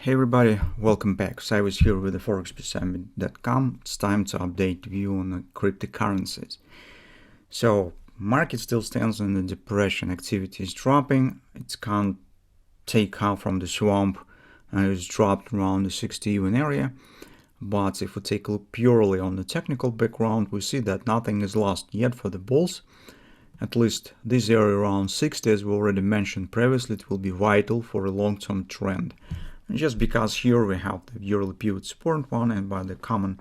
Hey everybody, welcome back. Sive is here with the Forex Peace Army.com. It's time to update the view on the cryptocurrencies. So, market still stands in the depression. Activity is dropping. It can't take off from the swamp and it's dropped around the 60 even area. But if we take a look purely on the technical background, we see that nothing is lost yet for the bulls. At least this area around 60, as we already mentioned previously, it will be vital for a long-term trend. And just because here we have the yearly pivot support one, and by the common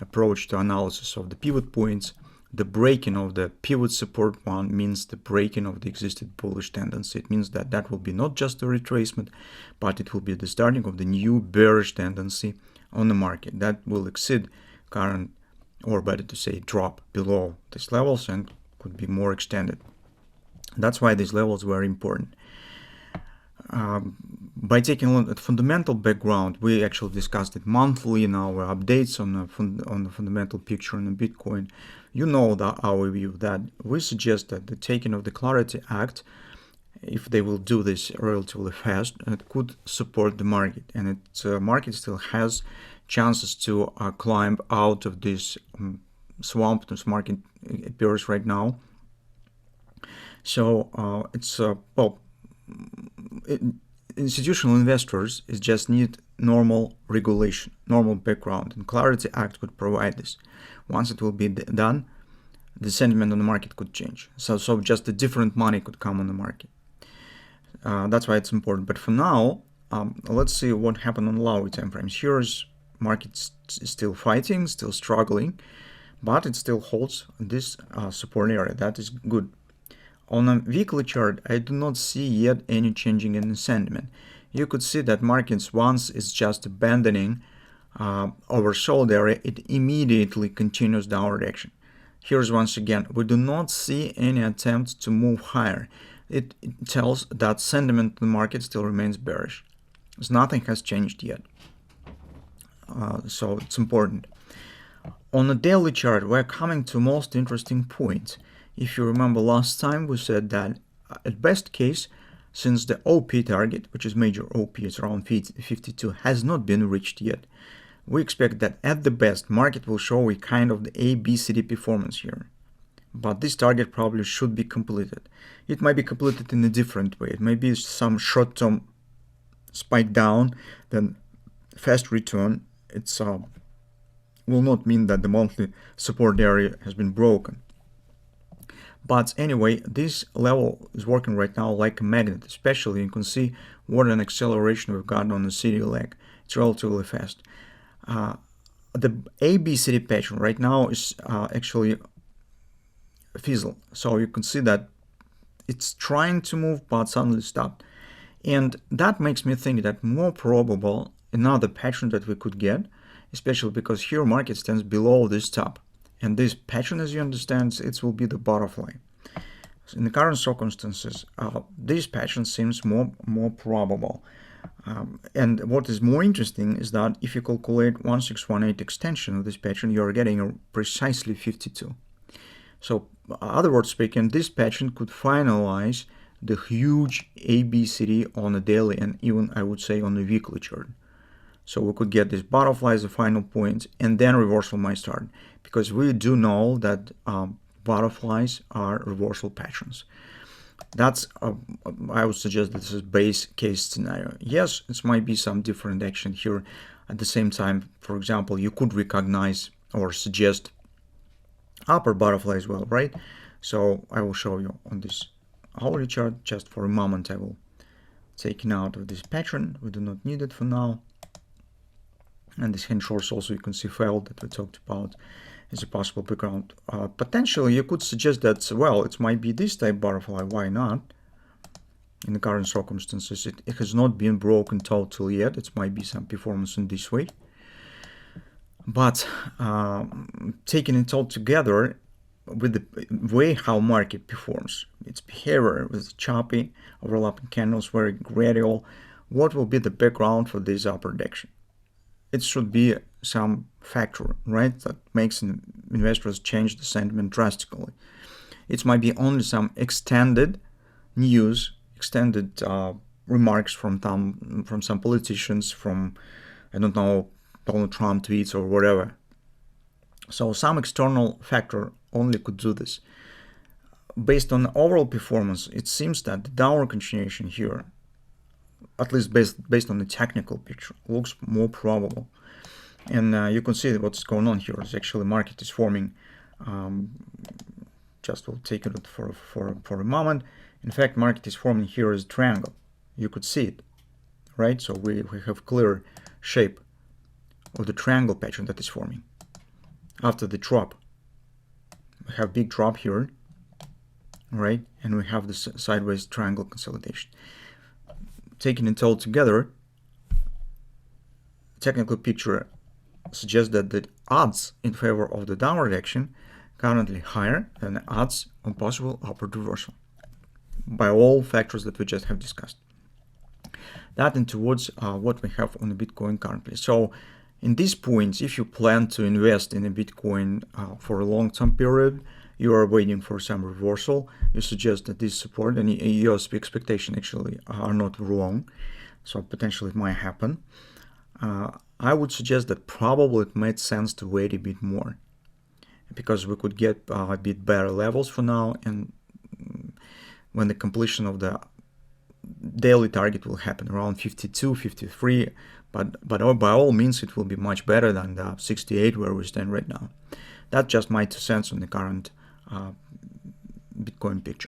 approach to analysis of the pivot points, the breaking of the pivot support one means the breaking of the existing bullish tendency. It means that that will be not just a retracement, but it will be the starting of the new bearish tendency on the market that will exceed current, or better to say, drop below these levels and could be more extended. That's why these levels were important. By taking a look at fundamental background, we actually discussed it monthly in our updates on the fundamental picture in the Bitcoin. You know that our view that we suggest that the taking of the Clarity Act, if they will do this relatively fast, it could support the market, and the market still has chances to climb out of this swamp this market appears right now. So institutional investors just need normal regulation, normal background, and Clarity Act could provide this. Once it will be done, the sentiment on the market could change. So just a different money could come on the market. That's why it's important. But for now, let's see what happened on lower time frames. Here's market still fighting, still struggling, but it still holds this support area. That is good. On a weekly chart, I do not see yet any changing in the sentiment. You could see that markets, once it's just abandoning oversold area, it immediately continues downward action. Here's once again, we do not see any attempt to move higher. It tells that sentiment in the market still remains bearish. So nothing has changed yet. So it's important. On the daily chart, we're coming to most interesting point. If you remember last time, we said that at best case, since the OP target, which is major OP, is around 52, has not been reached yet, we expect that at the best, market will show a kind of the ABCD performance here. But this target probably should be completed. It might be completed in a different way. It may be some short-term spike down, then fast return. It's will not mean that the monthly support area has been broken. But anyway, this level is working right now like a magnet, especially you can see what an acceleration we've got on the CD leg. It's relatively fast. The ABCD pattern right now is actually fizzle. So you can see that it's trying to move but suddenly stopped. And that makes me think that more probable another pattern that we could get, especially because here market stands below this top. And this pattern, as you understand, it will be the butterfly. So in the current circumstances, this pattern seems more probable. And what is more interesting is that if you calculate 1618 extension of this pattern, you are getting precisely 52. So, other words speaking, this pattern could finalize the huge ABCD on a daily and even, I would say, on the weekly chart. So we could get this butterfly as a final point, and then reversal might start, because we do know that butterflies are reversal patterns. That's I would suggest that this is base case scenario. Yes, it might be some different action here. At the same time, for example, you could recognize or suggest upper butterfly as well, right? So I will show you on this hourly chart. Just for a moment, I will take it out of this pattern. We do not need it for now. And this hand shorts also you can see failed that we talked about as a possible background. Potentially you could suggest that, well, it might be this type butterfly. Why not? In the current circumstances, it has not been broken totally yet. It might be some performance in this way. But taking it all together with the way how market performs, its behavior with choppy, overlapping candles, very gradual, what will be the background for this upward action? It should be some factor, right, that makes investors change the sentiment drastically. It might be only some extended news, extended remarks from some politicians, from, I don't know, Donald Trump tweets or whatever. So some external factor only could do this. Based on overall performance, it seems that the downward continuation here, at least based on the technical picture, looks more probable. And you can see what's going on here is actually market is forming. Just we'll take it for a moment. In fact, market is forming here as a triangle. You could see it, right? So we have clear shape of the triangle pattern that is forming after the drop. We have big drop here, right? And we have this sideways triangle consolidation. Taking it all together, technical picture suggests that the odds in favor of the downward action currently higher than the odds on possible upward reversal by all factors that we just have discussed. That and towards what we have on the Bitcoin currently. So in these points, if you plan to invest in a Bitcoin for a long-term period, you are waiting for some reversal, you suggest that this support and your expectation actually are not wrong, so potentially it might happen. I would suggest that probably it made sense to wait a bit more, because we could get a bit better levels for now, and when the completion of the daily target will happen around 52, 53, but by all means it will be much better than the 68 where we stand right now. That's just my 2 cents on the current Bitcoin picture.